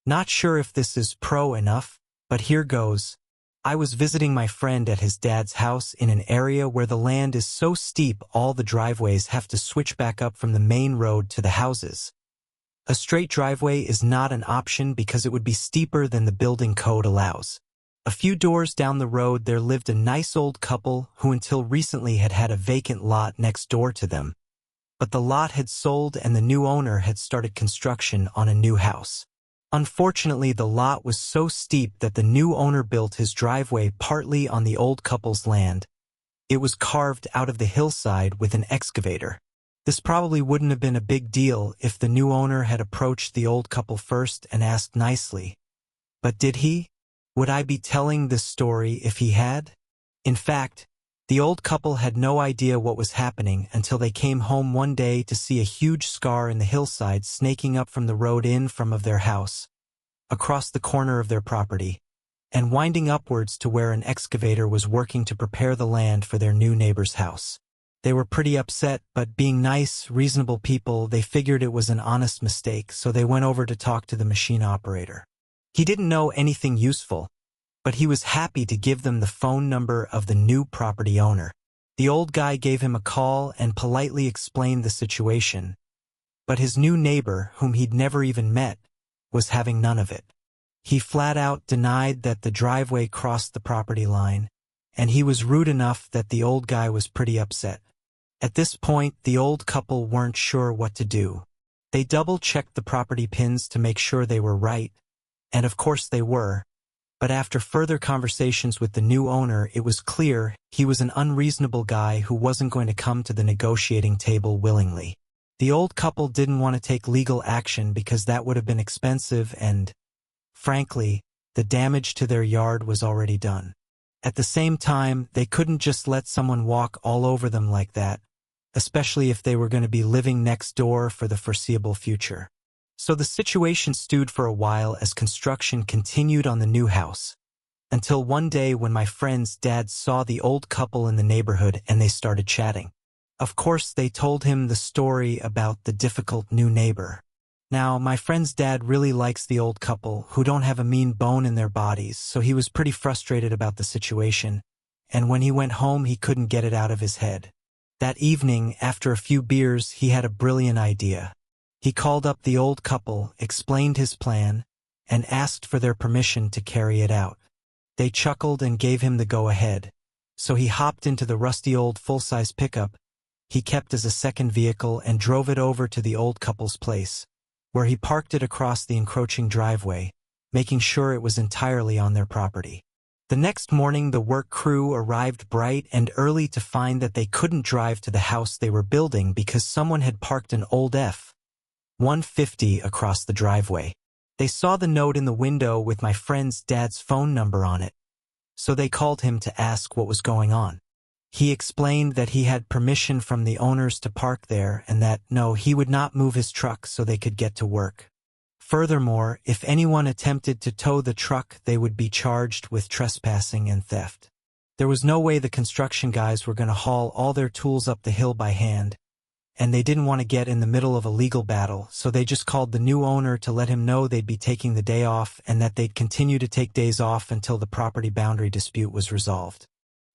Not sure if this is pro enough, but here goes. I was visiting my friend at his dad's house in an area where the land is so steep all the driveways have to switch back up from the main road to the houses. A straight driveway is not an option because it would be steeper than the building code allows. A few doors down the road there lived a nice old couple who until recently had had a vacant lot next door to them. But the lot had sold and the new owner had started construction on a new house. Unfortunately, the lot was so steep that the new owner built his driveway partly on the old couple's land. It was carved out of the hillside with an excavator. This probably wouldn't have been a big deal if the new owner had approached the old couple first and asked nicely. But did he? Would I be telling this story if he had? In fact, the old couple had no idea what was happening until they came home one day to see a huge scar in the hillside snaking up from the road in front of their house, across the corner of their property, and winding upwards to where an excavator was working to prepare the land for their new neighbor's house. They were pretty upset, but being nice, reasonable people, they figured it was an honest mistake, so they went over to talk to the machine operator. He didn't know anything useful, but he was happy to give them the phone number of the new property owner. The old guy gave him a call and politely explained the situation, but his new neighbor, whom he'd never even met, was having none of it. He flat out denied that the driveway crossed the property line, and he was rude enough that the old guy was pretty upset. At this point, the old couple weren't sure what to do. They double-checked the property pins to make sure they were right, and of course they were. But after further conversations with the new owner, it was clear he was an unreasonable guy who wasn't going to come to the negotiating table willingly. The old couple didn't want to take legal action because that would have been expensive and, frankly, the damage to their yard was already done. At the same time, they couldn't just let someone walk all over them like that, especially if they were going to be living next door for the foreseeable future. So the situation stewed for a while as construction continued on the new house, until one day when my friend's dad saw the old couple in the neighborhood and they started chatting. Of course, they told him the story about the difficult new neighbor. Now, my friend's dad really likes the old couple who don't have a mean bone in their bodies, so he was pretty frustrated about the situation, and when he went home he couldn't get it out of his head. That evening, after a few beers, he had a brilliant idea. He called up the old couple, explained his plan, and asked for their permission to carry it out. They chuckled and gave him the go-ahead, so he hopped into the rusty old full-size pickup he kept as a second vehicle and drove it over to the old couple's place, where he parked it across the encroaching driveway, making sure it was entirely on their property. The next morning, the work crew arrived bright and early to find that they couldn't drive to the house they were building because someone had parked an old F-150 across the driveway. They saw the note in the window with my friend's dad's phone number on it, so they called him to ask what was going on. He explained that he had permission from the owners to park there and that, no, he would not move his truck so they could get to work. Furthermore, if anyone attempted to tow the truck, they would be charged with trespassing and theft. There was no way the construction guys were going to haul all their tools up the hill by hand, and they didn't want to get in the middle of a legal battle, so they just called the new owner to let him know they'd be taking the day off and that they'd continue to take days off until the property boundary dispute was resolved.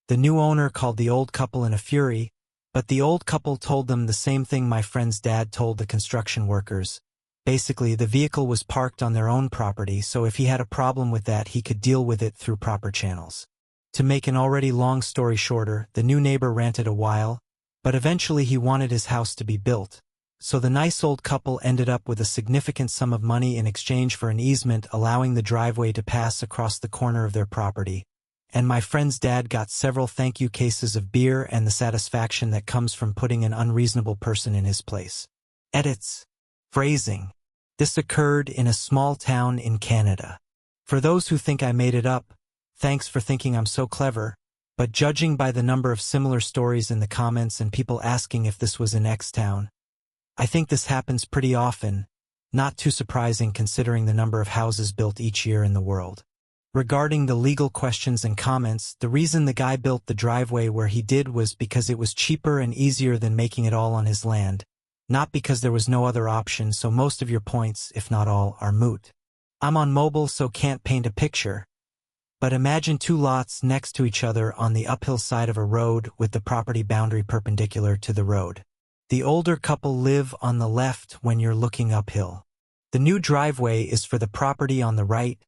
The new owner called the old couple in a fury, but the old couple told them the same thing my friend's dad told the construction workers. Basically, the vehicle was parked on their own property, so if he had a problem with that, he could deal with it through proper channels. To make an already long story shorter, the new neighbor ranted a while, but eventually he wanted his house to be built, so the nice old couple ended up with a significant sum of money in exchange for an easement allowing the driveway to pass across the corner of their property. And my friend's dad got several thank you cases of beer and the satisfaction that comes from putting an unreasonable person in his place. Edits. Phrasing. This occurred in a small town in Canada. For those who think I made it up, thanks for thinking I'm so clever, but judging by the number of similar stories in the comments and people asking if this was in X town, I think this happens pretty often, not too surprising considering the number of houses built each year in the world. Regarding the legal questions and comments, the reason the guy built the driveway where he did was because it was cheaper and easier than making it all on his land, not because there was no other option, so most of your points, if not all, are moot. I'm on mobile so can't paint a picture. But imagine two lots next to each other on the uphill side of a road with the property boundary perpendicular to the road. The older couple live on the left when you're looking uphill. The new driveway is for the property on the right,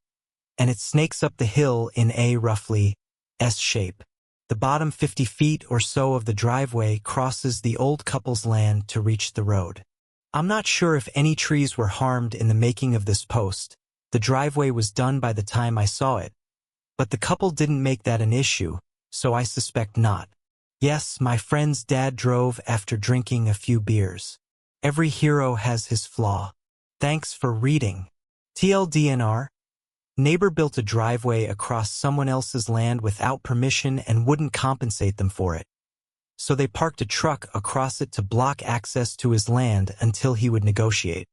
and it snakes up the hill in a roughly S shape. The bottom 50 feet or so of the driveway crosses the old couple's land to reach the road. I'm not sure if any trees were harmed in the making of this post. The driveway was done by the time I saw it. But the couple didn't make that an issue, so I suspect not. Yes, my friend's dad drove after drinking a few beers. Every hero has his flaw. Thanks for reading. TLDNR. Neighbor built a driveway across someone else's land without permission and wouldn't compensate them for it. So they parked a truck across it to block access to his land until he would negotiate.